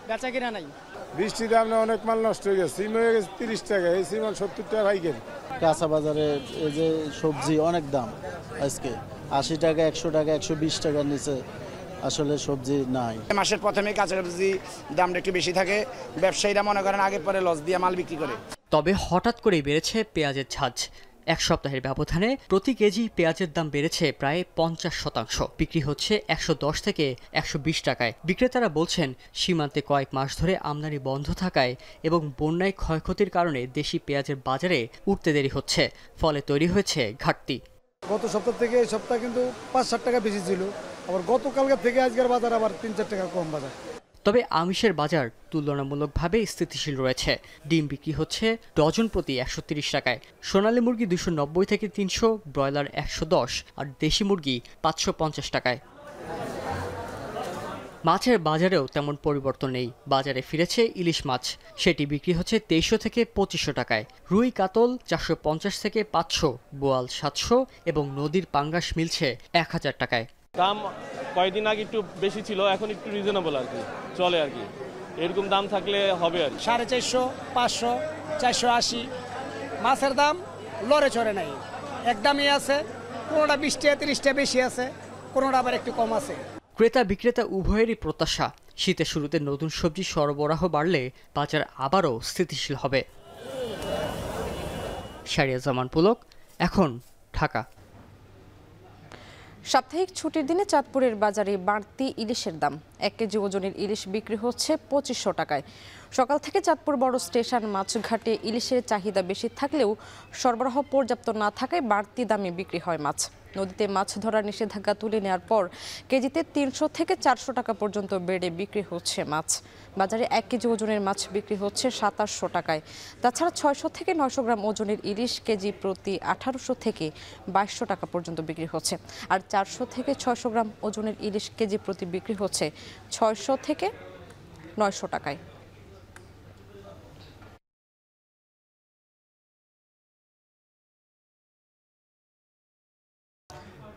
বেচা কিনা নাই। বৃষ্টির দামে অনেক মাল নষ্ট হয়ে গেছে। সিম হয়ে গেছে 30 টাকা, এই সিম 70 টাকা পাইকারি। কাঁচা বাজারে এই যে সবজি অনেক দাম, আজকে 80 টাকা, 100 টাকা, 120 টাকার নিচে আসলে সবজি নাই। মাসের প্রথমে কাঁচা সবজি দামটা একটু বেশি থাকে, ব্যবসায়ীরা মনে করেন আগে পরে লস দিয়ে মাল বিক্রি করে। তবে হঠাৎ করেই বেড়েছে পেঁয়াজের ঝাঁজ। এক সপ্তাহের ব্যবধানে প্রতি কেজি পেঁয়াজের দাম বেড়েছে প্রায় 50%। বিক্রি হচ্ছে 110 থেকে 120 টাকায়। বিক্রেতারা বলছেন সীমান্তে কয়েক মাস ধরে আমদানি বন্ধ থাকায় এবং বন্যায় ক্ষয়ক্ষতির কারণে দেশি পেঁয়াজের বাজারে উঠতে দেরি হচ্ছে, ফলে তৈরি হয়েছে ঘাটতি। গত সপ্তাহ থেকে এই সপ্তাহ কিন্তু 5-7 টাকা বেশি ছিল, আবার গতকালকে থেকে আজকের বাজার আবার 3-4 টাকা কম বাজার। তবে আমিষের বাজার তুলনামূলকভাবে স্থিতিশীল রয়েছে। ডিম বিক্রি হচ্ছে ডজন প্রতি 130 টাকায়। সোনালী মুরগি 290 থেকে 300, ব্রয়লার 110 আর দেশি মুরগি 550 টাকায়। মাছের বাজারেও তেমন পরিবর্তন নেই। বাজারে ফিরেছে ইলিশ মাছ। সেটি বিক্রি হচ্ছে 2300 থেকে 2500 টাকায়। রুই কাতল 450 থেকে 500, বোয়াল 700 এবং নদীর পাঙ্গাস মিলছে 1000 টাকায়। দাম কয়েকদিন আগে একটু বেশি ছিল, এখন একটু রিজনেবল আর কি, চলে আর কি। এরকম দাম থাকলে হবে আর 450, 500, 480। মাছের দাম লড়ে চড়ে নাই, একদমই আছে। কোনোটা 20 টাকা 30 টাকা বেশি আছে, কোনোটা আবার একটু কম আছে। ক্রেতা বিক্রেতা উভয়েরই প্রত্যাশা শীতের শুরুতে নতুন সবজি সরবরাহ বাড়লে বাজার আবারও স্থিতিশীল হবে। শাহরিয়ার জামান পুলক, এখন, ঢাকা। সাপ্তাহিক ছুটির দিনে চাঁদপুরের বাজারে বাড়তি ইলিশের দাম। 1 কেজি ওজনের ইলিশ বিক্রি হচ্ছে 2500 টাকায়। সকাল থেকে চাঁদপুর বড় স্টেশন মাছঘাটে ইলিশের চাহিদা বেশি থাকলেও সরবরাহ পর্যাপ্ত না থাকায় বাড়তি দামে বিক্রি হয় মাছ। নদীতে মাছ ধরার নিষেধাজ্ঞা তুলে নেওয়ার পর কেজিতে 300 থেকে 400 টাকা পর্যন্ত বেড়ে বিক্রি হচ্ছে মাছ। বাজারে 1 কেজি ওজনের মাছ বিক্রি হচ্ছে 2700 টাকায়। তাছাড়া 600 থেকে 900 গ্রাম ওজনের ইলিশ কেজি প্রতি 1800 থেকে 2200 টাকা পর্যন্ত বিক্রি হচ্ছে। আর 400 থেকে 600 গ্রাম ওজনের ইলিশ কেজি প্রতি বিক্রি হচ্ছে 600 থেকে 900 টাকায়।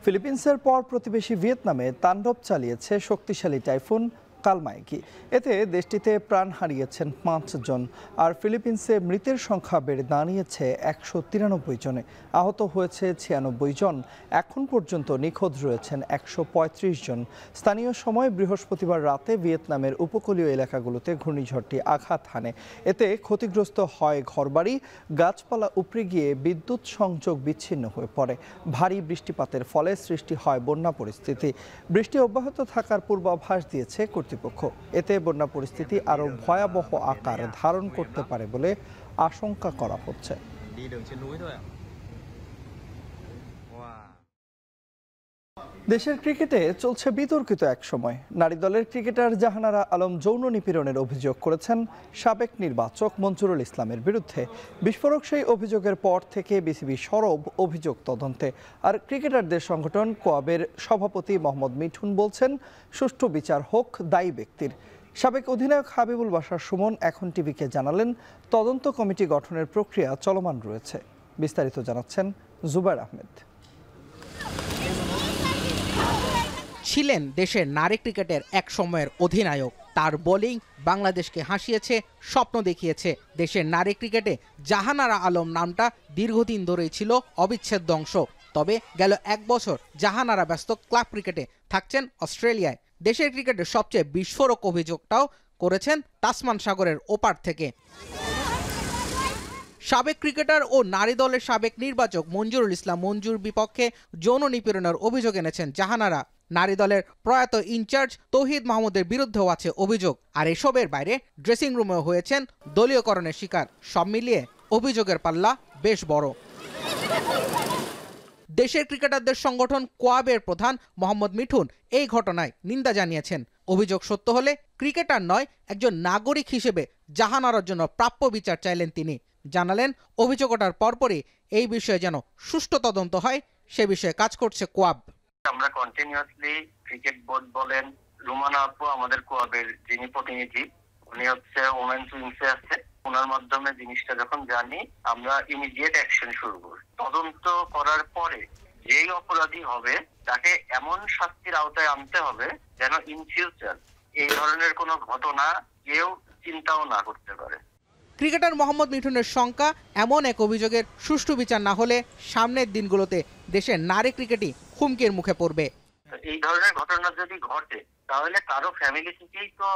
ফিলিপিন্সের পর প্রতিবেশী ভিয়েতনামে তাণ্ডব চালিয়েছে শক্তিশালী টাইফুন কালমাইকি। এতে দেশটিতে প্রাণ হারিয়েছেন 5 জন, আর ফিলিপিন্সে মৃতের সংখ্যা বেড়ে দাঁড়িয়েছে 193 জনে। আহত হয়েছে 96 জন। এখন পর্যন্ত নিখোঁজ রয়েছেন 135 জন। স্থানীয় সময় বৃহস্পতিবার রাতে ভিয়েতনামের উপকূলীয় এলাকাগুলোতে ঘূর্ণিঝড়টি আঘাত হানে। এতে ক্ষতিগ্রস্ত হয় ঘরবাড়ি, গাছপালা উপড়ে গিয়ে বিদ্যুৎ সংযোগ বিচ্ছিন্ন হয়ে পড়ে। ভারী বৃষ্টিপাতের ফলে সৃষ্টি হয় বন্যা পরিস্থিতি। বৃষ্টি অব্যাহত থাকার পূর্বাভাস দিয়েছে কর্তৃপক্ষ। এতে বন্যা পরিস্থিতি আরও ভয়াবহ আকার ধারণ করতে পারে বলে আশঙ্কা করা হচ্ছে। দেশের ক্রিকেটে চলছে বিতর্কিত এক সময়। নারী দলের ক্রিকেটার জাহানারা আলম যৌন নিপীড়নের অভিযোগ করেছেন সাবেক নির্বাচক মঞ্জুরুল ইসলামের বিরুদ্ধে। বিস্ফোরক সেই অভিযোগের পর থেকে বিসিবি সরব অভিযোগ তদন্তে। আর ক্রিকেটারদের সংগঠন কোয়াবের সভাপতি মোহাম্মদ মিঠুন বলছেন, সুষ্ঠু বিচার হোক দায়ী ব্যক্তির। সাবেক অধিনায়ক হাবিবুল বাশার সুমন এখন টিভিকে জানালেন, তদন্ত কমিটি গঠনের প্রক্রিয়া চলমান রয়েছে। বিস্তারিত জানাচ্ছেন জুবাইর আহমেদ। ছিলেন দেশের নারী ক্রিকেটের এক সময়ের অধিনায়ক। তার বোলিং বাংলাদেশকে হাসিয়েছে, স্বপ্ন দেখিয়েছে। দেশের নারী ক্রিকেটে জাহানারা আলম নামটা দীর্ঘদিন ধরেই ছিল অবিচ্ছেদ্য অংশ। তবে গেল 1 বছর জাহানারা ব্যস্ত ক্লাব ক্রিকেটে, থাকছেন অস্ট্রেলিয়ায়। দেশের ক্রিকেটের সবচেয়ে বিস্ফোরক অভিযোগটাও করেছেন তাসমান সাগরের ওপার থেকে। সাবেক ক্রিকেটার ও নারী দলের সাবেক নির্বাচক মঞ্জুরুল ইসলাম মঞ্জুর বিপক্ষে যৌন নিপীড়নের অভিযোগ এনেছেন জাহানারা। নারী দলের প্রয়াত ইনচার্জ তৌহিদ মাহমুদের বিরুদ্ধেও আছে অভিযোগ। আর এসবের বাইরে ড্রেসিং রুমেও হয়েছেন দলীয়করণের শিকার। সব মিলিয়ে অভিযোগের পাল্লা বেশ বড়। দেশের ক্রিকেটারদের সংগঠন কোয়াবের প্রধান মোহাম্মদ মিঠুন এই ঘটনায় নিন্দা জানিয়েছেন। অভিযোগ সত্য হলে ক্রিকেটার নয়, একজন নাগরিক হিসেবে জাহানারার জন্য প্রাপ্য বিচার চাইলেন তিনি। জানালেন, অভিযোগ ওঠার পরপরই এই বিষয়ে যেন সুষ্ঠু তদন্ত হয় সে বিষয়ে কাজ করছে কোয়াব। আমরা কন্টিনিউয়াসলি ক্রিকেট বোর্ড বলেন, রুমানা আপু আমাদের কোয়াবের যিনি প্রতিনিধি, উনি হচ্ছে ওমেন্স উইংসে আছে, ওনার মাধ্যমে জিনিসটা যখন জানি আমরা ইমিডিয়েট অ্যাকশন শুরু করি। তদন্ত করার পরে যেই অপরাধী হবে তাকে এমন শাস্তির আওতায় আনতে হবে যেন ইন ফিউচার এই ধরনের কোনো ঘটনা কেউ চিন্তাও না করতে পারে। ক্রিকেটার মোহাম্মদ মিঠুনের শঙ্কা, এমন এক অভিযোগের সুষ্ঠু বিচার না হলে সামনের দিনগুলোতে দেশের নারী ক্রিকেটই হুমকির মুখে পড়বে। এই ধরনের ঘটনা যদি ঘটে তাহলে কারো ফ্যামিলি থেকেই তো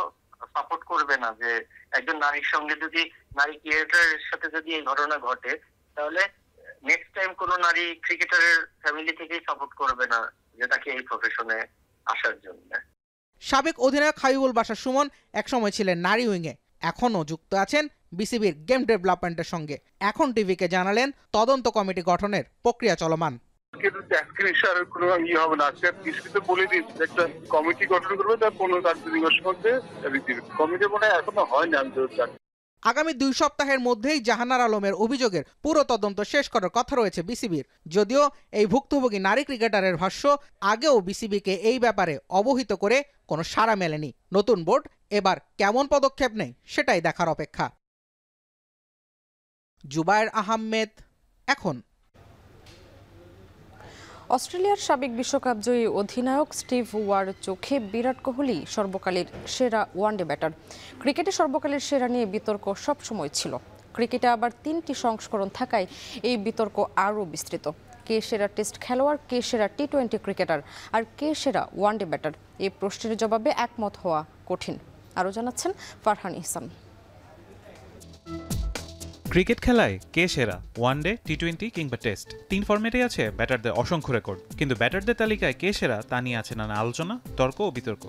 সাপোর্ট করবে না যে একজন নারীর সঙ্গে যদি নারী ক্রিকেটারের সাথে যদি এই ঘটনা ঘটে তাহলে নেক্সট টাইম কোনো নারী ক্রিকেটারের ফ্যামিলি থেকেই সাপোর্ট করবে না যে তাকে এই প্রফেশনে আসার জন্য। সাবেক অধিনায়ক হাবিবুল বাশার সুমন একসময় ছিলেন নারী উইংয়ে, এখনও যুক্ত আছেন বিসিবির গেম ডেভেলপমেন্টের সঙ্গে। এখন টিভিকে জানালেন, তদন্ত কমিটি গঠনের প্রক্রিয়া চলমান। আগামী 2 সপ্তাহের মধ্যেই জাহানারা আলমের অভিযোগের পুরো তদন্ত শেষ করার কথা রয়েছে বিসিবির। যদিও এই ভুক্তভোগী নারী ক্রিকেটারের ভাষ্য, আগেও বিসিবিকে এই ব্যাপারে অবহিত করে কোনো সাড়া মেলেনি। নতুন বোর্ড এবার কেমন পদক্ষেপ নেয় সেটাই দেখার অপেক্ষা। জুবায়ের আহমেদ, এখন। অস্ট্রেলিয়ার সাবেক বিশ্বকাপ জয়ী অধিনায়ক স্টিভ ওয়ার চোখে বিরাট কোহলি সর্বকালের সেরা ওয়ানডে ব্যাটার। ক্রিকেটে সর্বকালের সেরা নিয়ে বিতর্ক সবসময় ছিল। ক্রিকেটে আবার 3টি সংস্করণ থাকায় এই বিতর্ক আরও বিস্তৃত। কে সেরা টেস্ট খেলোয়াড়, কে সেরা টি-20 ক্রিকেটার, আর কে সেরা ওয়ানডে ব্যাটার, এই প্রশ্নের জবাবে একমত হওয়া কঠিন। আরও জানাচ্ছেন ফারহান ইহসান। ক্রিকেট খেলায় কে সেরা, ওয়ানডে, টি-20 কিংবা টেস্ট, 3 ফরম্যাটে আছে ব্যাটারদের অসংখ্য রেকর্ড। কিন্তু ব্যাটারদের তালিকায় কে সেরা তা নিয়ে আছে নানা আলোচনা, তর্ক ও বিতর্ক।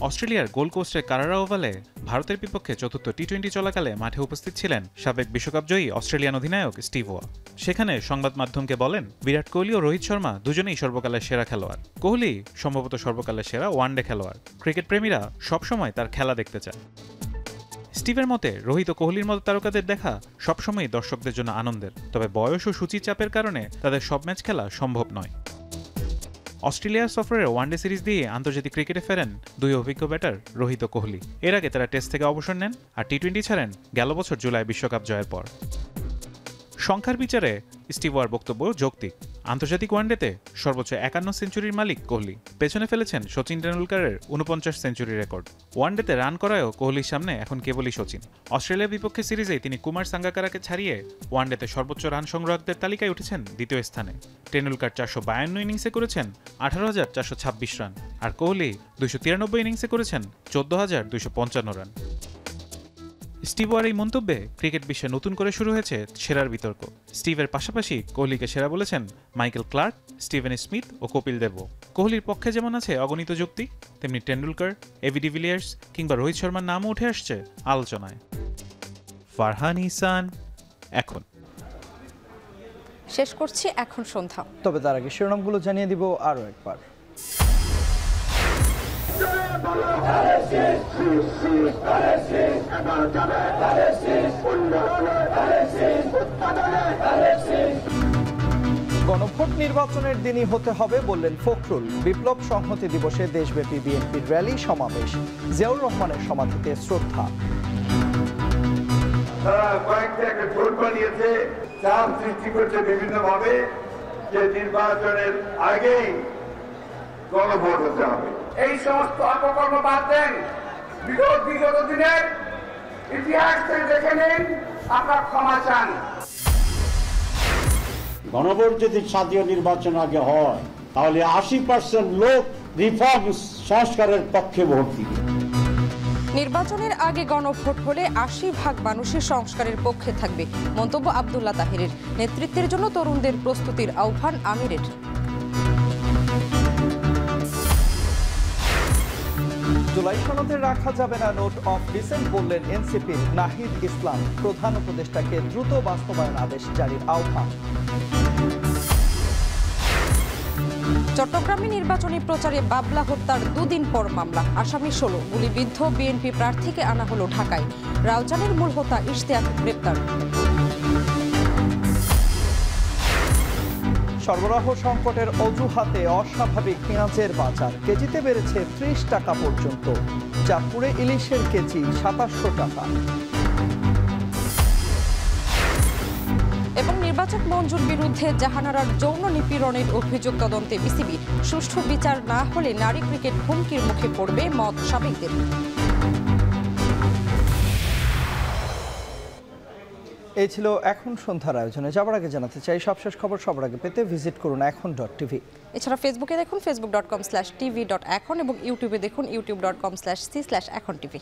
অস্ট্রেলিয়ার গোল্ড কোস্টের কারারা ওভালে ভারতের বিপক্ষে চতুর্থ টি-20 চলাকালে মাঠে উপস্থিত ছিলেন সাবেক বিশ্বকাপ জয়ী অস্ট্রেলিয়ান অধিনায়ক স্টিভ ওয়া। সেখানে সংবাদ মাধ্যমকে বলেন, বিরাট কোহলি ও রোহিত শর্মা দুজনেই সর্বকালের সেরা খেলোয়াড়। কোহলি সম্ভবত সর্বকালের সেরা ওয়ানডে খেলোয়াড়। ক্রিকেট প্রেমীরা সবসময় তার খেলা দেখতে চায়। স্টিভের মতে রোহিত ও কোহলির মতো তারকাদের দেখা সবসময়ই দর্শকদের জন্য আনন্দের, তবে বয়স ও সূচি চাপের কারণে তাদের সব ম্যাচ খেলা সম্ভব নয়। অস্ট্রেলিয়ার সফরের ওয়ানডে সিরিজ দিয়ে আন্তর্জাতিক ক্রিকেটে ফেরেন দুই অভিজ্ঞ ব্যাটার রোহিত ও কোহলি। এর আগে তারা টেস্ট থেকে অবসর নেন আর টি-20 ছাড়েন গেল বছর জুলাই বিশ্বকাপ জয়ের পর। সংখ্যার বিচারে স্টিভ ওয়ার বক্তব্য যৌক্তিক। আন্তর্জাতিক ওয়ানডেতে সর্বোচ্চ 51 সেঞ্চুরির মালিক কোহলি, পেছনে ফেলেছেন সচিন টেন্ডুলকারের 49 সেঞ্চুরি রেকর্ড। ওয়ানডেতে রান করায়ও কোহলির সামনে এখন কেবলই সচিন। অস্ট্রেলিয়ার বিপক্ষে সিরিজে তিনি কুমার সাঙ্গাকারাকে ছাড়িয়ে ওয়ানডেতে সর্বোচ্চ রান সংগ্রাহকদের তালিকায় উঠেছেন দ্বিতীয় স্থানে। টেন্ডুলকার 452 ইনিংসে করেছেন 18,426 রান, আর কোহলি 293 ইনিংসে করেছেন 14,255 রান। স্টিভ ওয়ার এই মন্তব্যে ক্রিকেট বিশ্বে নতুন করে শুরু হয়েছে সেরার বিতর্ক। স্টিভের পাশাপাশি কোহলিকে সেরা বলেছেন মাইকেল ক্লার্ক, স্টিভেন স্মিথ ও কপিল দেবও। কোহলির পক্ষে যেমন আছে অগণিত যুক্তি, তেমনি টেন্ডুলকার, এভি ডিভিলিয়ার্স কিংবা রোহিত শর্মার নামও উঠে আসছে আলোচনায়। ফারহান ইহসান, এখন। শেষ করছি এখন সন্ধ্যা। তবে তার আগে শিরোনামগুলো জানিয়ে দিব আরও একবার। গণভোট নির্বাচনের দিনই হতে হবে বললেন ফখরুল। বিপ্লব সংহতি দিবসে দেশব্যাপী বিএনপির র্যালি সমাবেশ, জিয়াউর রহমানের সমাধিতে শ্রদ্ধা। তারা কয়েকটা একটা জোট বানিয়েছে, চাপ সৃষ্টি করছে বিভিন্নভাবে যে নির্বাচনের আগেই গণভোট হতে হবে। এই সমস্ত অপকর্ম বাদ দেন। বিগত দিনের ইতিহাস দেখে নিন, আপনার ক্ষমা চান। গণভোট যদি জাতীয় নির্বাচন আগে হয় তাহলে 80% লোক রিফর্ম সংস্কারের পক্ষে ভোট দিবে। নির্বাচনের আগে গণভোট হলে 80% মানুষই সংস্কারের পক্ষে থাকবে, মন্তব্য আব্দুল্লাহ তাহিরের। নেতৃত্বের জন্য তরুণদের প্রস্তুতির আহ্বান আমিরের। জুলাই সনদে রাখা যাবে না নোট অফ ডিসেন্ট বললেন এনসিপির নাহিদ ইসলাম। প্রধান উপদেষ্টাকে দ্রুত বাস্তবায়ন আদেশ জারির আহ্বান। চট্টগ্রামে নির্বাচনী প্রচারে বাবলা হত্যার 2 দিন পর মামলা, আসামি 16। গুলিবিদ্ধ বিএনপি প্রার্থীকে আনা হলো ঢাকায়। রাউজানের মূল হোতা ইশতিয়াক গ্রেপ্তার। সরবরাহ সংকটের অজুহাতে অস্বাভাবিক পেঁয়াজের বাজার, কেজিতে বেড়েছে 30 টাকা পর্যন্ত। চাঁদপুরে ইলিশের কেজি 2700 টাকা। এবং নির্বাচক মঞ্জুর বিরুদ্ধে জাহানারার যৌন নিপীড়নের অভিযোগ তদন্তে বিসিবি। সুষ্ঠু বিচার না হলে নারী ক্রিকেট হুমকির মুখে পড়বে, মত সাবেকদের। এই ছিল এখন সন্ধ্যার আয়োজনে। যাবার আগে জানাতে চাই সবশেষ খবর সবার আগে পেতে ভিজিট করুন এখন.tv। এছাড়া ফেসবুকে দেখুন facebook.com/tv.এখন এবং ইউটিউবে দেখুন youtube.com/c/echontv।